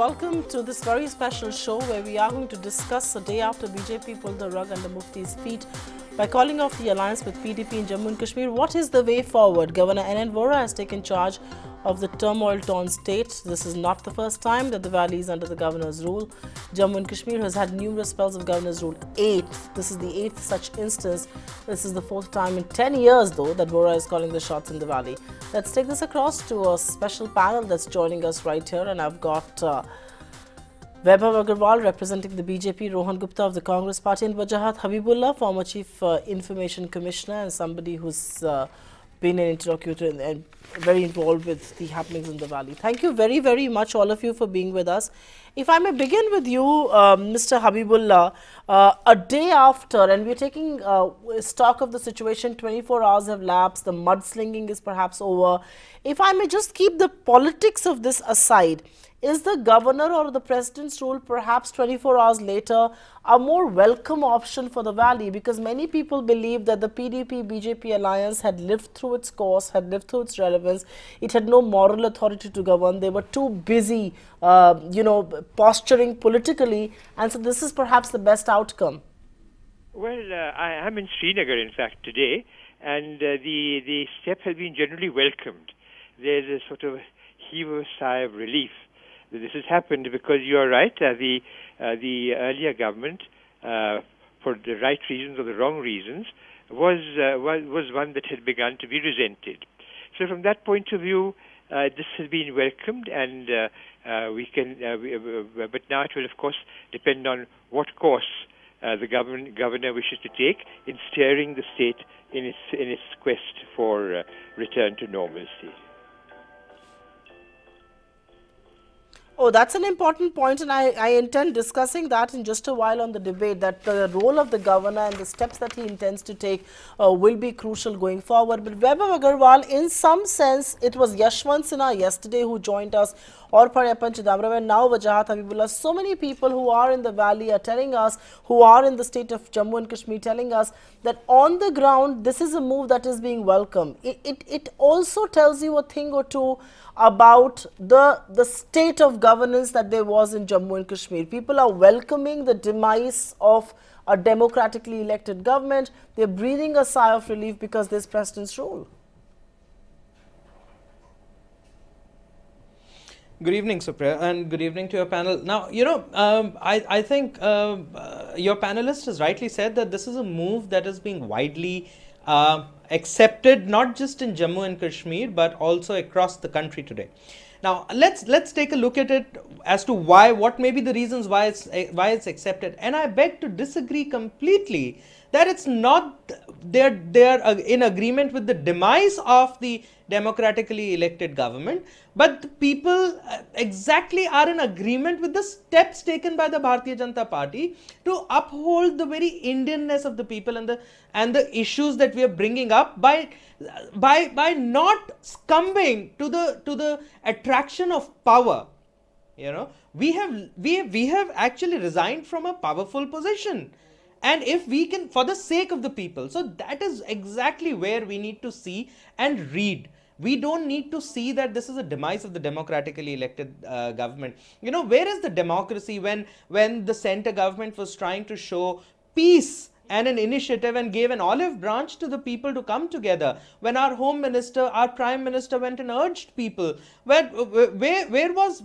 welcome to this very special show where we are going to discuss a day after BJP pulled the rug under Mufti's feet by calling off the alliance with PDP in Jammu and Kashmir. What is the way forward? Governor NN Vohra has taken charge of the turmoil-torn state. This is not the first time that the valley is under the governor's rule. Jammu and Kashmir has had numerous spells of governor's rule. This is the eighth such instance. This is the fourth time in 10 years, though, that Vohra is calling the shots in the valley. Let's take this across to a special panel that's joining us right here. And I've got Vaibhav Agarwal representing the BJP, Rohan Gupta of the Congress Party, and Wajahat Habibullah, former Chief Information Commissioner and somebody who's been an interlocutor and very involved with the happenings in the valley. Thank you very, very much, all of you, for being with us. If I may begin with you, Mr. Habibullah, a day after, and we're taking stock of the situation, 24 hours have lapsed, the mudslinging is perhaps over. If I may just keep the politics of this aside, is the governor or the president's rule perhaps 24 hours later a more welcome option for the valley? Because many people believe that the PDP-BJP alliance had lived through its course, had lived through its relevance. It had no moral authority to govern. They were too busy, posturing politically. And so this is perhaps the best outcome. Well, I am in Srinagar, in fact, today. And the step has been generally welcomed. There's a sort of heave of a sigh of relief that this has happened, because you are right, the earlier government, for the right reasons or the wrong reasons, was one that had begun to be resented. So from that point of view, this has been welcomed, and but now it will, of course, depend on what course the governor wishes to take in steering the state in its quest for return to normalcy. Oh, that's an important point, and I intend discussing that in just a while on the debate, that the role of the governor and the steps that he intends to take will be crucial going forward. But Vaibhav Agarwal, in some sense, it was Yashwant Sinha yesterday who joined us, or Paryapan Chidambaram, and now Wajahat Habibullah. So many people who are in the valley are telling us, who are in the state of Jammu and Kashmir, telling us that on the ground, this is a move that is being welcomed. It also tells you a thing or two about the state of governance that there was in Jammu and Kashmir. People are welcoming the demise of a democratically elected government. They're breathing a sigh of relief because there's president's rule. Good evening, Supriya, and good evening to your panel. Now, I think your panelist has rightly said that this is a move that is being widely accepted, not just in Jammu and Kashmir, but also across the country today. Now, let's take a look at it as to what may be the reasons why it's accepted. And I beg to disagree completely that it's not they're in agreement with the demise of the democratically elected government, but the people exactly are in agreement with the steps taken by the Bharatiya Janata Party to uphold the very Indianness of the people and the issues that we are bringing up by not succumbing to the attraction of power. We have actually resigned from a powerful position. And if we can, for the sake of the people, so that is exactly where we need to see and read. We don't need to see that this is a demise of the democratically elected government. Where is the democracy when the center government was trying to show peace and an initiative and gave an olive branch to the people to come together? When our home minister, our prime minister went and urged people, where was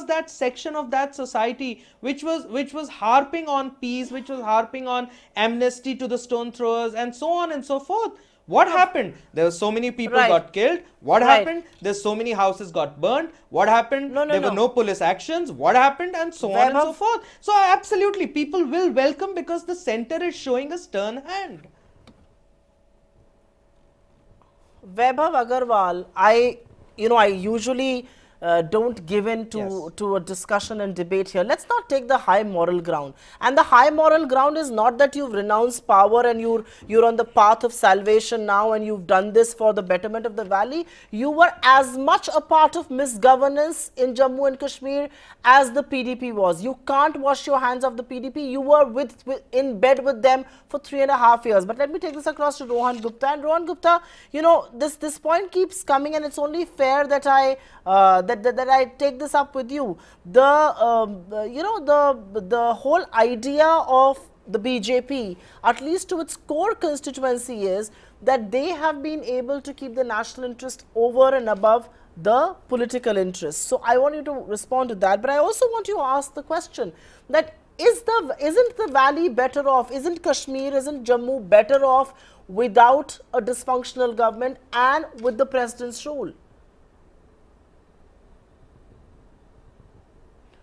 that section of that society which was harping on peace, which was harping on amnesty to the stone throwers, and so on and so forth? What happened? There were so many people got killed. What happened? There's so many houses got burned. What happened? There were no police actions. What happened? And so on and so forth. So absolutely, people will welcome because the center is showing a stern hand. Vaibhav Agarwal, I usually don't give in to a discussion and debate here. Let's not take the high moral ground. And the high moral ground is not that you've renounced power and you're on the path of salvation now and you've done this for the betterment of the valley. You were as much a part of misgovernance in Jammu and Kashmir as the PDP was. You can't wash your hands of the PDP. You were in bed with them for 3.5 years. But let me take this across to Rohan Gupta. And Rohan Gupta, this point keeps coming, and it's only fair that that I take this up with you. The whole idea of the BJP, at least to its core constituency, is that they have been able to keep the national interest over and above the political interest. So I want you to respond to that, but I also want you to ask the question that isn't the valley better off, isn't Kashmir, isn't Jammu better off without a dysfunctional government and with the president's rule?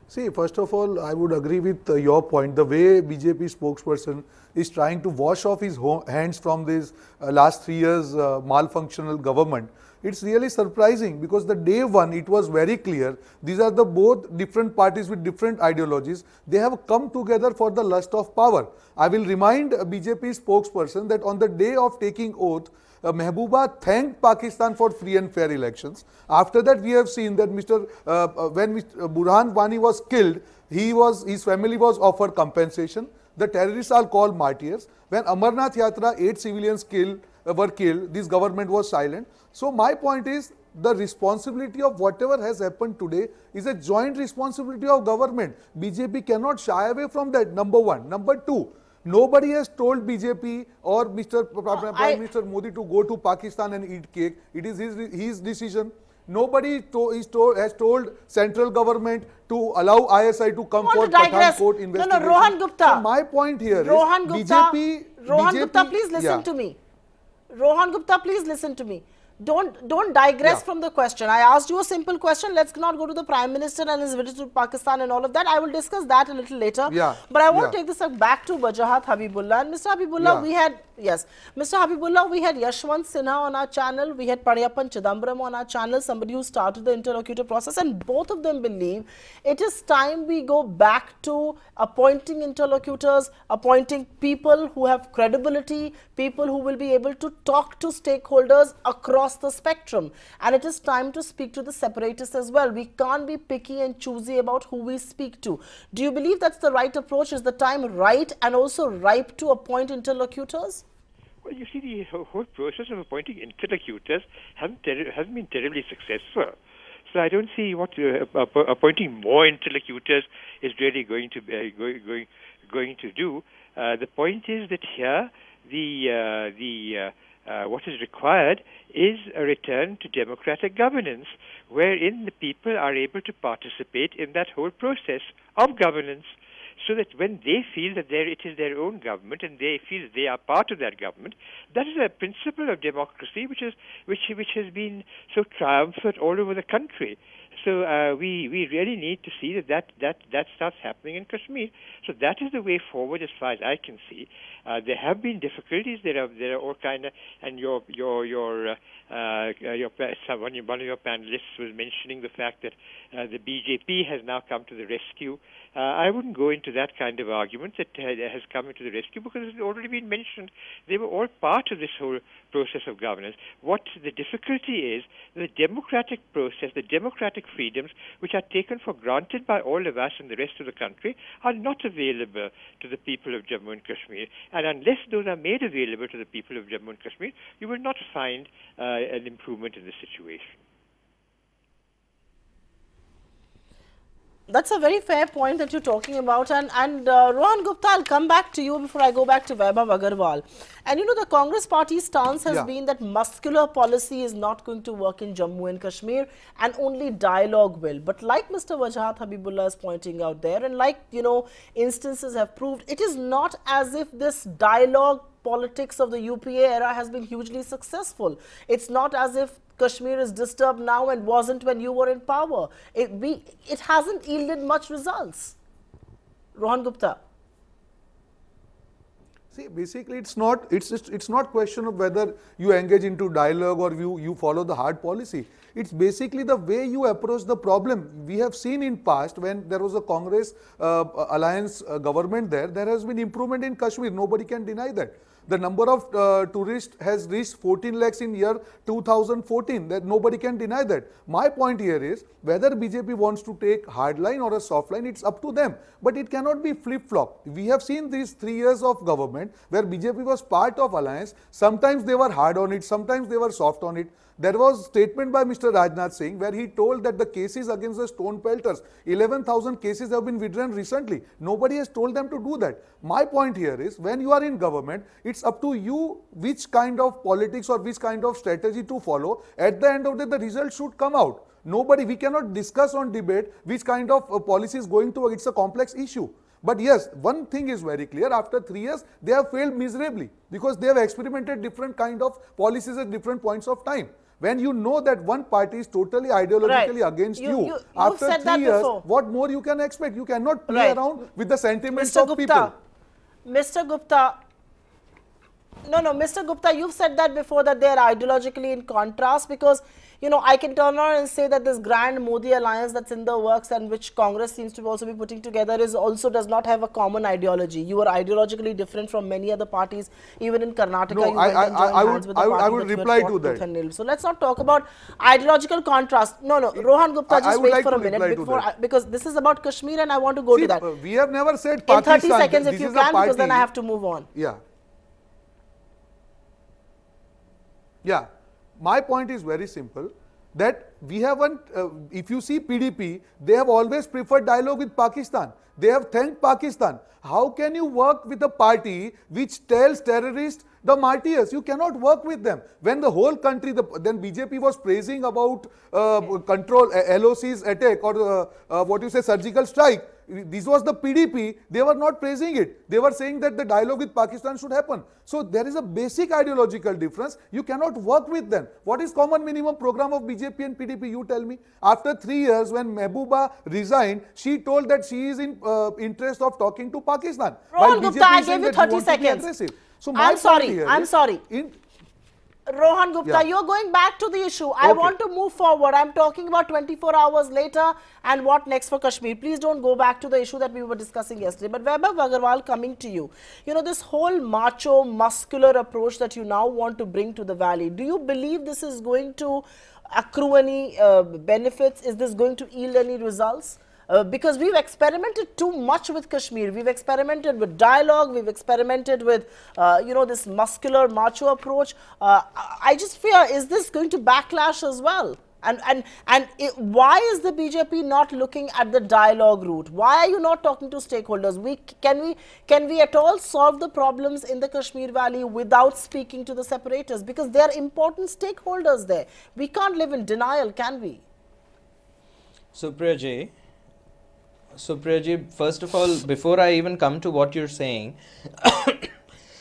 See, first of all, I would agree with your point. The way BJP spokesperson is trying to wash off his hands from this last 3 years malfunctional government, it's really surprising, because the day one it was very clear these are the both different parties with different ideologies. They have come together for the lust of power. I will remind BJP spokesperson that on the day of taking oath, Mehbooba thanked Pakistan for free and fair elections. After that, we have seen that when Burhan Wani was killed, his family was offered compensation. The terrorists are called martyrs. When Amarnath Yatra, 8 civilians were killed, this government was silent. So my point is, the responsibility of whatever has happened today is a joint responsibility of government. BJP cannot shy away from that, number one. Number two, nobody has told BJP or Prime Minister Modi to go to Pakistan and eat cake. It is his decision. Nobody has told central government to allow ISI to come for Pathankot investigation. No, Rohan Gupta. So my point here is BJP... Rohan Gupta, please listen to me. Rohan Gupta, please listen to me. Don't digress from the question. I asked you a simple question. Let's not go to the Prime Minister and his visit to Pakistan and all of that. I will discuss that a little later. But I want to take this back to Wajahat Habibullah. And Mr. Habibullah, we had Yashwant Sinha on our channel. We had Padayappan Chidambaram on our channel, somebody who started the interlocutor process, and both of them believe it is time we go back to appointing interlocutors, appointing people who have credibility, people who will be able to talk to stakeholders across the spectrum. And it is time to speak to the separatists as well. We can't be picky and choosy about who we speak to. Do you believe that's the right approach? Is the time right and also ripe to appoint interlocutors? Well, you see, the whole process of appointing interlocutors hasn't been terribly successful. So I don't see what appointing more interlocutors is really going to do. The point is that here what is required is a return to democratic governance, wherein the people are able to participate in that whole process of governance, so that when they feel that it is their own government and they feel that they are part of that government, that is a principle of democracy which has been so triumphant all over the country. So we really need to see that starts happening in Kashmir. So that is the way forward, as far as I can see. There have been difficulties. There are all kind of, and one of your panelists was mentioning the fact that the BJP has now come to the rescue. I wouldn't go into that kind of argument that has come into the rescue, because it's already been mentioned. They were all part of this whole process of governance. What the difficulty is, the democratic process, the democratic freedoms, which are taken for granted by all of us and the rest of the country, are not available to the people of Jammu and Kashmir. And unless those are made available to the people of Jammu and Kashmir, you will not find an improvement in the situation. That's a very fair point that you're talking about. And Rohan Gupta, I'll come back to you before I go back to Vaibhav Agarwal. And you know, the Congress party's stance has been that muscular policy is not going to work in Jammu and Kashmir, and only dialogue will. But like Mr. Wajahat Habibullah is pointing out there, and like, you know, instances have proved, it is not as if this dialogue politics of the UPA era has been hugely successful. It's not as if Kashmir is disturbed now and wasn't when you were in power. It hasn't yielded much results. Rohan Gupta. See, basically it's not question of whether you engage into dialogue or you follow the hard policy. It's basically the way you approach the problem. We have seen in past, when there was a Congress alliance government there has been improvement in Kashmir. Nobody can deny that. The number of tourists has reached 14 lakhs in year 2014. That nobody can deny that. My point here is whether BJP wants to take hard line or a soft line, it's up to them. But it cannot be flip-flop. We have seen these 3 years of government where BJP was part of alliance. Sometimes they were hard on it, sometimes they were soft on it. There was statement by Mr. Rajnath Singh where he told that the cases against the stone pelters, 11,000 cases have been withdrawn recently. Nobody has told them to do that. My point here is when you are in government, it's up to you which kind of politics or which kind of strategy to follow. At the end of the day, the result should come out. Nobody, we cannot discuss on debate which kind of policy is going to, it's a complex issue. But yes, one thing is very clear, after 3 years, they have failed miserably because they have experimented different kind of policies at different points of time. When you know that one party is totally ideologically against you after 3 years, what more you can expect? You cannot play around with the sentiments of people. Mr. Gupta, Mr. Gupta, you've said that before that they are ideologically in contrast because, you know, I can turn around and say that this grand Modi alliance that's in the works and which Congress seems to also be putting together is also does not have a common ideology. You are ideologically different from many other parties. Even in Karnataka, no, I would reply to that. So let's not talk about ideological contrast. No, Rohan Gupta, just wait for a minute because this is about Kashmir and I want to go to that. We have never said Pakistan. In 30 seconds if you can, because then I have to move on. Yeah, my point is very simple that we haven't, if you see PDP, they have always preferred dialogue with Pakistan. They have thanked Pakistan. How can you work with a party which tells terrorists the martyrs? You cannot work with them. When the whole country, then BJP was praising about control, LOC's attack or what you say, surgical strike. This was the PDP, they were not praising it. They were saying that the dialogue with Pakistan should happen. So there is a basic ideological difference. You cannot work with them. What is common minimum program of BJP and PDP? You tell me. After 3 years, when Mehbooba resigned, she told that she is in interest of talking to Pakistan. Rohan Gupta, I gave you 30 seconds. So I'm sorry. Rohan Gupta, you're going back to the issue. I want to move forward. I'm talking about 24 hours later and what next for Kashmir. Please don't go back to the issue that we were discussing yesterday. But Vaibhav Agarwal, coming to you, you know, this whole macho, muscular approach that you now want to bring to the valley, do you believe this is going to accrue any benefits? Is this going to yield any results? Because we've experimented too much with Kashmir. We've experimented with dialogue. We've experimented with, you know, this muscular, macho approach. I just fear, is this going to backlash as well? Why is the BJP not looking at the dialogue route? Why are you not talking to stakeholders? Can we at all solve the problems in the Kashmir Valley without speaking to the separators? Because they are important stakeholders there. We can't live in denial, can we? Supriya ji, first of all, before I even come to what you're saying,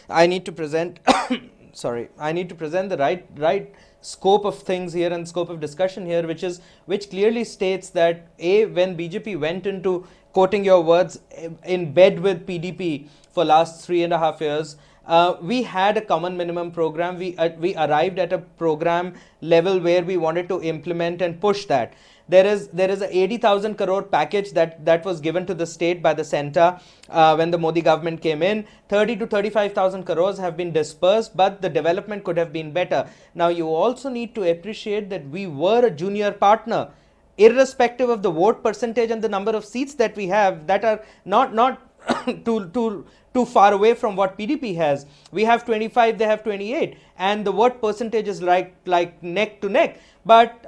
I need to present, I need to present the right scope of things here and scope of discussion here, which clearly states that when BJP went into, quoting your words, in bed with PDP for last 3.5 years, we had a common minimum program. We arrived at a program level where we wanted to implement and push that. There is a 80,000 crore package that was given to the state by the center when the Modi government came in. 30 to 35,000 crores have been dispersed, but the development could have been better. Now you also need to appreciate that we were a junior partner, irrespective of the vote percentage and the number of seats that we have that are not too far away from what PDP has. We have 25, they have 28, and the vote percentage is like neck to neck. But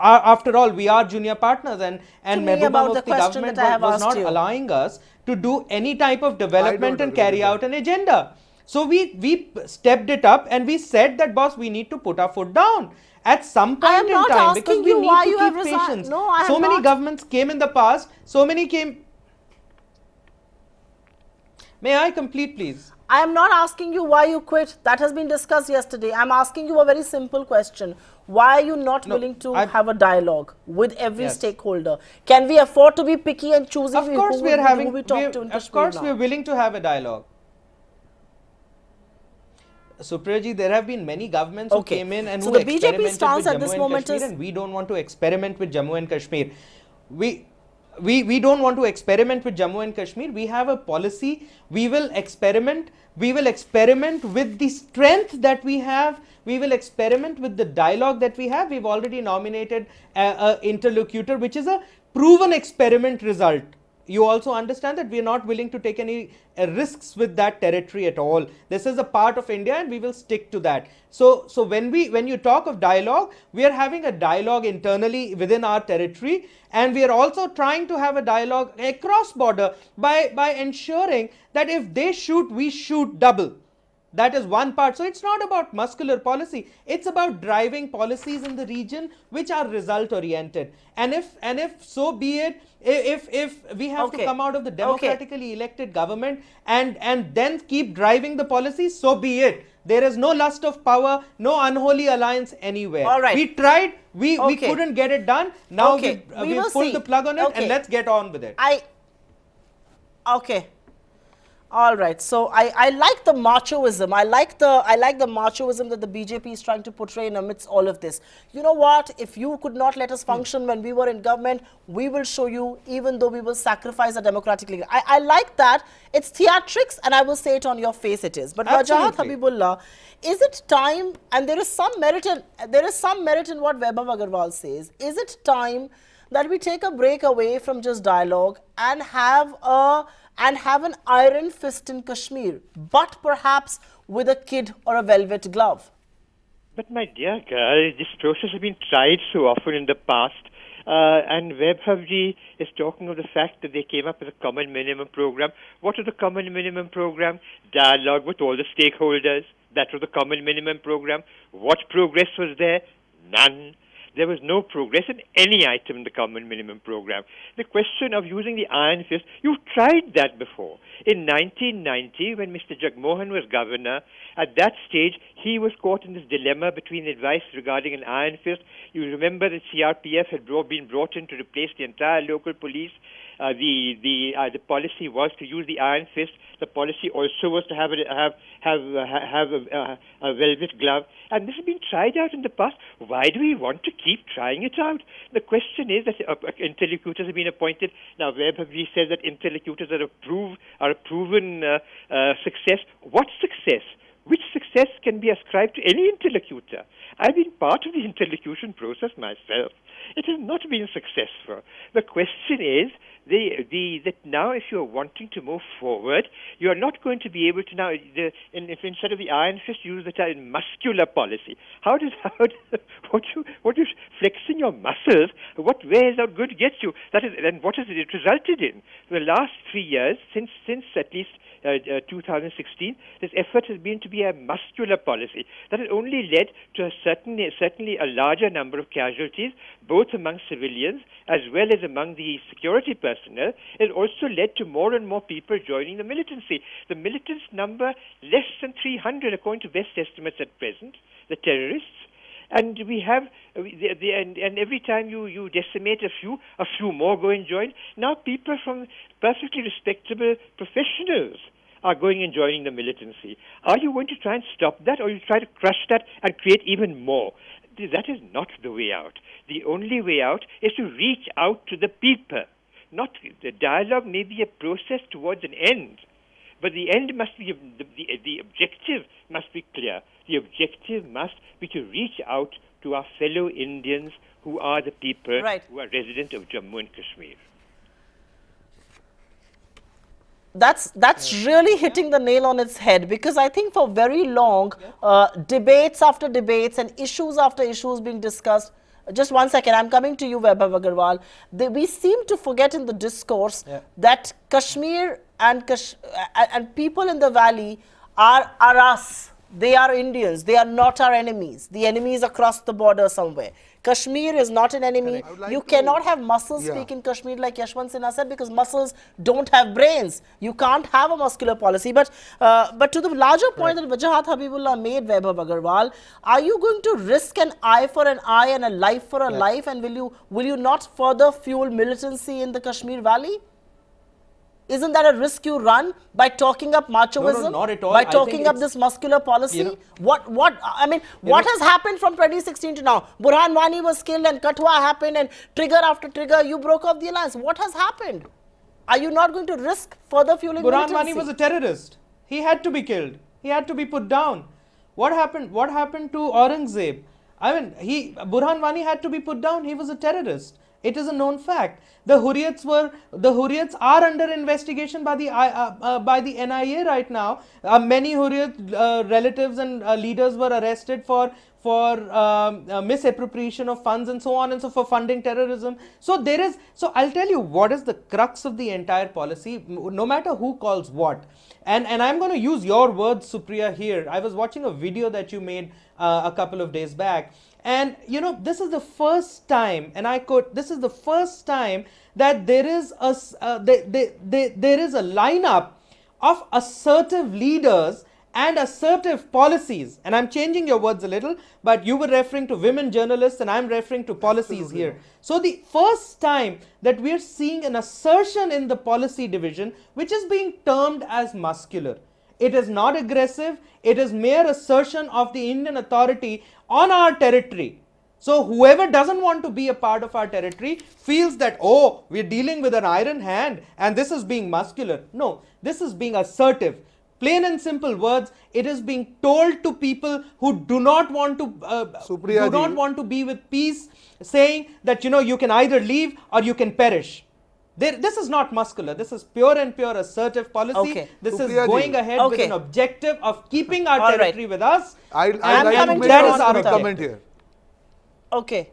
after all, we are junior partners, and Mehbooba Mufti government was not allowing us to do any type of development and carry out an agenda. So we stepped it up and we said that, boss, we need to put our foot down at some point in time, because we need to keep patience. So many governments came in the past, so many came. May I complete, please? I am not asking you why you quit. That has been discussed yesterday. I am asking you a very simple question. Why are you not willing to have a dialogue with every stakeholder? Can we afford to be picky and choosing who we talk to in Kashmir? Of course, we are willing to have a dialogue. Supriya ji, there have been many governments who came in and who experimented with Jammu and Kashmir, and we don't want to experiment with Jammu and Kashmir. we don't want to experiment with Jammu and Kashmir. We have a policy. We will experiment. We will experiment with the strength that we have. We will experiment with the dialogue that we have. We've already nominated an interlocutor, which is a proven experiment result. You also understand that we are not willing to take any risks with that territory at all. This is a part of India and we will stick to that. So when you talk of dialogue, we are having a dialogue internally within our territory, and we are also trying to have a dialogue across border by ensuring that if they shoot, we shoot double. That is one part. So it's not about muscular policy. It's about driving policies in the region which are result oriented. And if so be it, if we have to come out of the democratically elected government and then keep driving the policies, so be it. There is no lust of power, no unholy alliance anywhere. All right. We tried, we couldn't get it done. Now we pulled the plug on it and let's get on with it. All right. So I like the machoism. I like the machoism that the BJP is trying to portray in amidst all of this. You know what? If you could not let us function when we were in government, we will show you, even though we will sacrifice our democratic leader. I like that. It's theatrics, and I will say it on your face. It is. But Wajahat Habibullah, is it time? And there is some merit in what Vaibhav Agarwal says. Is it time that we take a break away from just dialogue and have an iron fist in Kashmir, but perhaps with a kid or a velvet glove? But my dear girl, this process has been tried so often in the past, and Vaibhavji is talking of the fact that they came up with a common minimum program. What is the common minimum program? Dialogue with all the stakeholders. That was the common minimum program. What progress was there? None. There was no progress in any item in the common minimum program. The question of using the iron fist, you've tried that before. In 1990, when Mr. Jagmohan was governor, at that stage, he was caught in this dilemma between advice regarding an iron fist. You remember that CRPF had been brought in to replace the entire local police. The policy was to use the iron fist. The policy also was to have a velvet glove. And this has been tried out in the past. Why do we want to keep trying it out? The question is that interlocutors have been appointed. Now, Vaibhavji says that interlocutors are a proven success. What success? Which success can be ascribed to any interlocutor? I've been part of the interlocution process myself. It has not been successful. The question is that now if you're wanting to move forward, you're not going to be able to now, if instead of the iron fist, use the term muscular policy. What is flexing your muscles? Where is that good to get you? And what has it resulted in? The last 3 years, since at least 2016, this effort has been to be a muscular policy. That has only led to certainly a larger number of casualties, both among civilians as well as among the security personnel. It also led to more and more people joining the militancy. The militants number less than 300 according to best estimates at present, the terrorists. And we have, and every time you decimate a few more go and join. Now people from perfectly respectable professionals are going and joining the militancy. Are you going to try and stop that, or you try to crush that and create even more? That is not the way out. The only way out is to reach out to the people. The dialogue may be a process towards an end, but the end must be, the objective must be clear. The objective must be to reach out to our fellow Indians who are the people who are resident of Jammu and Kashmir. That's really hitting the nail on its head, because I think for very long, debates after debates and issues after issues being discussed. Just one second, I'm coming to you, Vaibhav Agarwal. We seem to forget in the discourse that Kashmir and people in the valley are us. They are Indians. They are not our enemies. The enemy is across the border somewhere. Kashmir is not an enemy. You cannot have muscles speak in Kashmir, like Yashwant Sinha said, because muscles don't have brains. You can't have a muscular policy. But to the larger point that Wajahat Habibullah made, Vaibhav Agarwal, are you going to risk an eye for an eye and a life for a life? And will you not further fuel militancy in the Kashmir Valley? Isn't that a risk you run by talking up machoism? No, not at all. By talking up this muscular policy? You know, what has happened from 2016 to now? Burhan Wani was killed and Katwa happened and trigger after trigger, you broke off the alliance. What has happened? Are you not going to risk further fueling Burhan militancy? Wani was a terrorist. He had to be killed. He had to be put down. What happened to Aurangzeb? I mean, Burhan Wani had to be put down. He was a terrorist. It is a known fact. The Hurriyats are under investigation by the NIA right now. Many Hurriyat relatives and leaders were arrested for misappropriation of funds and so on and so for funding terrorism. So I'll tell you what is the crux of the entire policy, no matter who calls what. And I'm going to use your words, Supriya, here. I was watching a video that you made a couple of days back. And you know, this is the first time, and I quote, this is the first time that there is a lineup of assertive leaders and assertive policies. And I'm changing your words a little, but you were referring to women journalists and I'm referring to policies here. So the first time that we're seeing an assertion in the policy division, which is being termed as muscular. It is not aggressive. It is mere assertion of the Indian authority on our territory. So whoever doesn't want to be a part of our territory feels that, oh, we're dealing with an iron hand and this is being muscular. No, this is being assertive. Plain and simple words, it is being told to people who do not want to be with peace, saying that, you know, you can either leave or you can perish. This is not muscular. This is pure and pure assertive policy. Okay. This Supriya is going ahead with an objective of keeping our territory with us. I'd like to make a comment here. Okay.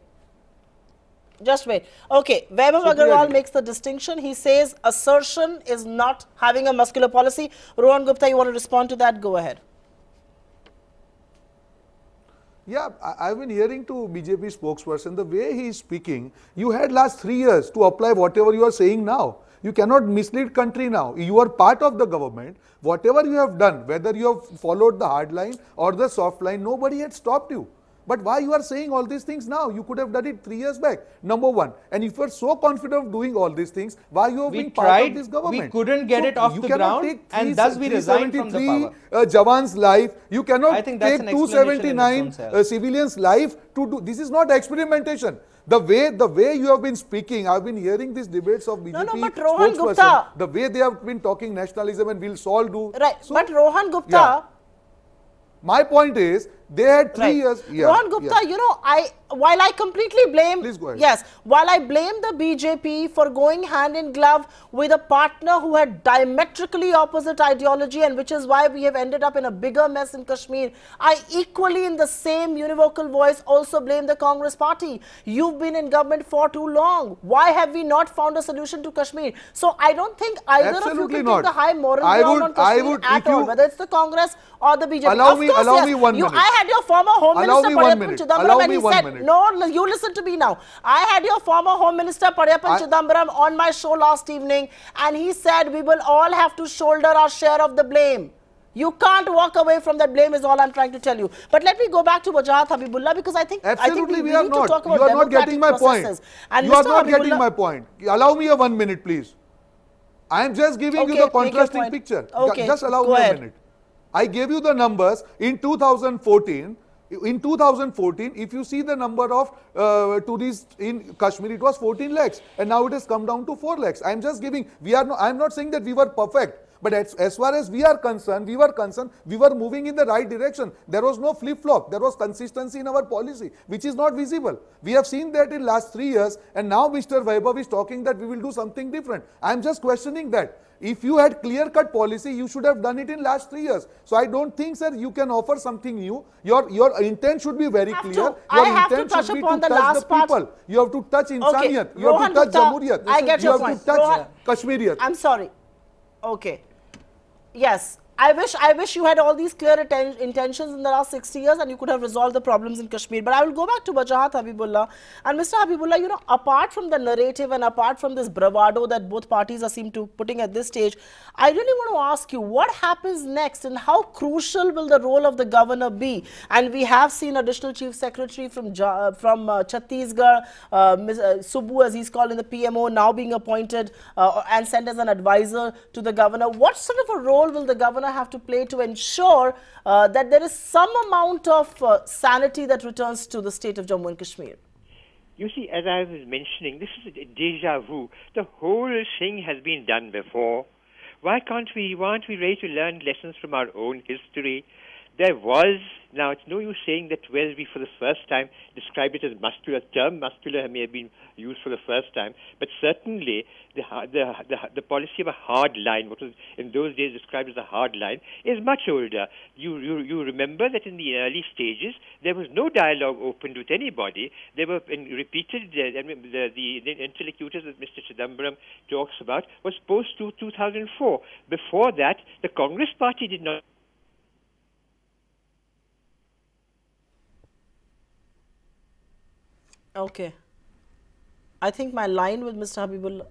Just wait. Okay, Vaibhav Agarwal makes the distinction. He says assertion is not having a muscular policy. Rohan Gupta, you want to respond to that? Go ahead. Yeah, I've been hearing to BJP spokesperson, the way he is speaking, you had last 3 years to apply whatever you are saying now. You cannot mislead country now. You are part of the government. Whatever you have done, whether you have followed the hard line or the soft line, nobody had stopped you. But why you are saying all these things now? You could have done it 3 years back, number one. And if you are so confident of doing all these things, why you have been part of this government? We couldn't get it off the ground and thus we resigned from the power. Jawan's life, you cannot take 279 civilians' life to do. This is not experimentation. The way you have been speaking, I've been hearing these debates of BJP but Rohan Gupta, the way they have been talking nationalism and we'll all do. Right, so, but Rohan Gupta... Yeah. My point is, they had 3 years. Yeah, Rohan Gupta, you know, while I completely blame, please go ahead. Yes, while I blame the BJP for going hand in glove with a partner who had diametrically opposite ideology and which is why we have ended up in a bigger mess in Kashmir, I equally in the same univocal voice also blame the Congress party. You've been in government for too long. Why have we not found a solution to Kashmir? So I don't think either of you can take the high moral ground on Kashmir at all, whether it's the Congress or the BJP. Allow me 1 minute. I had your former Home Minister Padayappan Chidambaram and he said, no, you listen to me now. I had your former Home Minister Padayappan Chidambaram on my show last evening and he said we will all have to shoulder our share of the blame. You can't walk away from that blame is all I'm trying to tell you. But let me go back to Wajahat Habibullah because I think absolutely we are need not. to talk about you are not getting my point. And you are not getting my point. Allow me a 1 minute, please. I am just giving you the contrasting picture. Okay, just allow me a minute. I gave you the numbers in 2014. In 2014, if you see the number of tourists in Kashmir, it was 14 lakhs and now it has come down to 4 lakhs. I am just giving, I am not saying that we were perfect, but as far as we are concerned, we were moving in the right direction. There was no flip-flop. There was consistency in our policy, which is not visible. We have seen that in last 3 years and now Mr. Vaibhav is talking that we will do something different. I am just questioning that. If you had clear-cut policy, you should have done it in last 3 years. So I don't think, sir, you can offer something new. Your intent should be very clear. Your intent should be to touch the people. You have to touch Insaniyat. You have to touch Jamhuriyat. I get your point. You have to touch Kashmiriyat. I'm sorry. Okay. Yes. I wish you had all these clear intentions in the last 60 years and you could have resolved the problems in Kashmir. But I will go back to Wajahat Habibullah. And Mr. Habibullah, you know, apart from the narrative and apart from this bravado that both parties are seem to putting at this stage, I really want to ask you, what happens next and how crucial will the role of the governor be? And we have seen additional chief secretary from Chhattisgarh, Subbu, as he's called in the PMO, now being appointed and sent as an advisor to the governor. What sort of a role will the governor have to play to ensure that there is some amount of sanity that returns to the state of Jammu and Kashmir? You see, as I was mentioning, this is a deja vu. The whole thing has been done before. Why aren't we ready to learn lessons from our own history? There was, now it's no use saying that where we for the first time described it as muscular. Term muscular may have been used for the first time, but certainly the policy of a hard line, what was in those days described as a hard line, is much older. You remember that in the early stages there was no dialogue opened with anybody. They were repeated. The interlocutors that Mr. Chidambaram talks about was post 2004. Before that, the Congress Party did not. Okay. I think my line with Mr. Habibullah.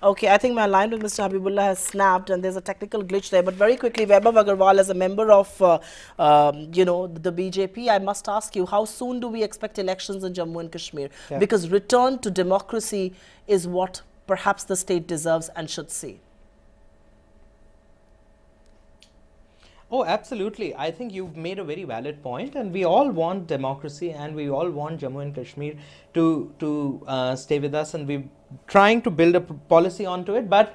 Okay, I think my line with Mr. Habibullah has snapped and there's a technical glitch there. But very quickly, Vaibhav Agarwal, as a member of, you know, the BJP, I must ask you, how soon do we expect elections in Jammu and Kashmir? Yeah. Because return to democracy is what perhaps the state deserves and should see. Oh, absolutely. I think you've made a very valid point, and we all want democracy and we all want Jammu and Kashmir to stay with us, and we're trying to build a policy onto it. But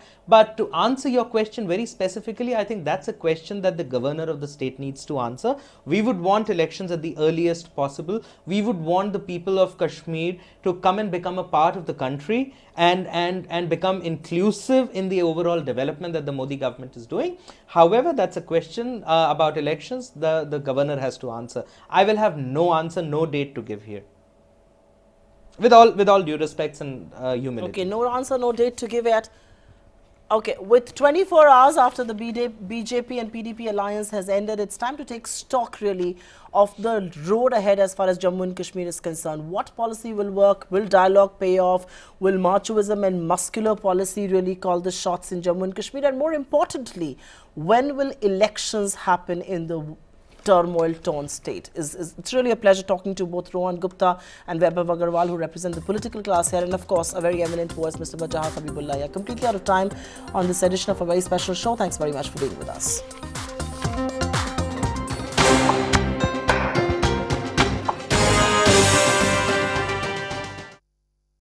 to answer your question very specifically, I think that's a question that the governor of the state needs to answer. We would want elections at the earliest possible. We would want the people of Kashmir to come and become a part of the country and become inclusive in the overall development that the Modi government is doing. However, that's a question about elections the governor has to answer. I will have no answer, no date to give here. With all due respects and humility. Okay, no answer, no date to give yet. Okay, with 24 hours after the BJP and PDP alliance has ended, it's time to take stock really of the road ahead as far as Jammu and Kashmir is concerned. What policy will work? Will dialogue pay off? Will machoism and muscular policy really call the shots in Jammu and Kashmir? And more importantly, when will elections happen in the turmoil-torn state? It's really a pleasure talking to both Rohan Gupta and Vaibhav Agarwal, who represent the political class here, and of course a very eminent voice, Mr. Wajahat Habibullah. Yeah, completely out of time on this edition of a very special show. Thanks very much for being with us.